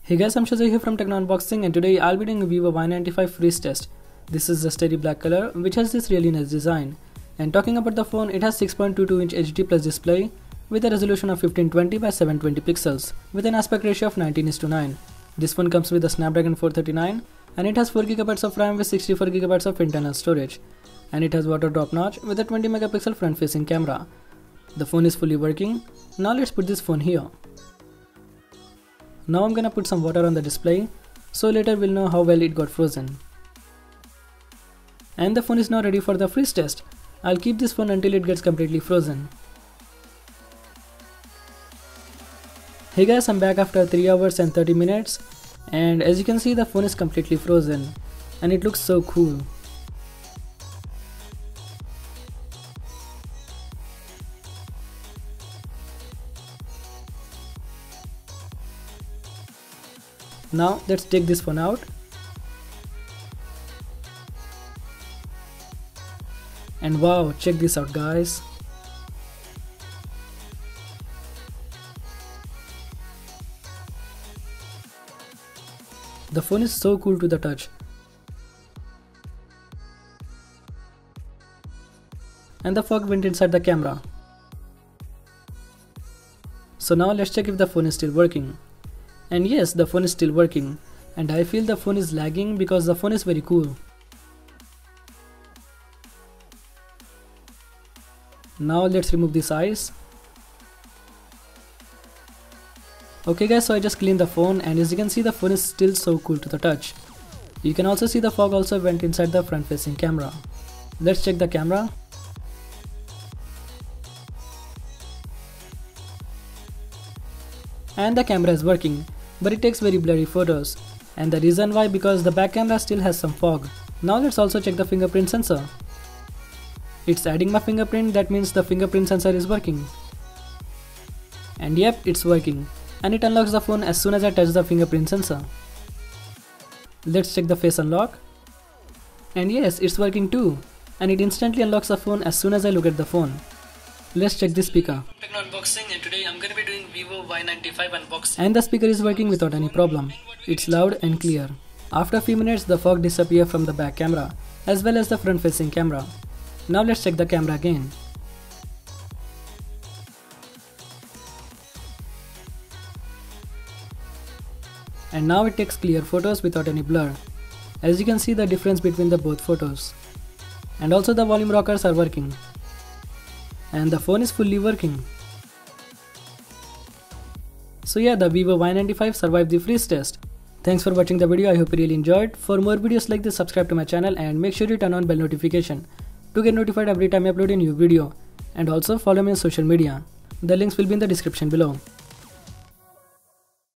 Hey guys, I'm Shaizor here from Techno Unboxing, and today I'll be doing a Vivo Y95 Freeze Test. This is a steady black color which has this really nice design. And talking about the phone, it has 6.22-inch HD plus display with a resolution of 1520 by 720 pixels with an aspect ratio of 19:9. This phone comes with a Snapdragon 439 and it has 4GB of RAM with 64GB of internal storage. And it has water drop notch with a 20 megapixel front facing camera. The phone is fully working. Now let's put this phone here. Now I'm gonna put some water on the display, so later we'll know how well it got frozen. And the phone is now ready for the freeze test. I'll keep this phone until it gets completely frozen. Hey guys, I'm back after 3 hours and 30 minutes, and as you can see the phone is completely frozen and it looks so cool. Now let's take this phone out. And wow, check this out guys. The phone is so cool to the touch. And the fog went inside the camera. So now let's check if the phone is still working. And yes, the phone is still working, and I feel the phone is lagging because the phone is very cool. Now let's remove this ice. Okay guys, so I just cleaned the phone, and as you can see the phone is still so cool to the touch. You can also see the fog also went inside the front facing camera. Let's check the camera. And the camera is working, but it takes very blurry photos, and the reason why because the back camera still has some fog. Now let's also check the fingerprint sensor. It's adding my fingerprint, that means the fingerprint sensor is working. And yep, it's working, and it unlocks the phone as soon as I touch the fingerprint sensor. Let's check the face unlock. And yes, it's working too, and it instantly unlocks the phone as soon as I look at the phone. Let's check the speaker. Techno Unboxing, and today I'm gonna be doing Vivo Y95 unboxing. And the speaker is working without any problem. It's loud and clear. After a few minutes the fog disappears from the back camera as well as the front facing camera. Now let's check the camera again. And now it takes clear photos without any blur. As you can see the difference between the both photos. And also the volume rockers are working. And the phone is fully working. So yeah, the Vivo Y95 survived the freeze test. Thanks for watching the video, I hope you really enjoyed. For more videos like this, subscribe to my channel and make sure you turn on bell notification to get notified every time I upload a new video. And also follow me on social media. The links will be in the description below.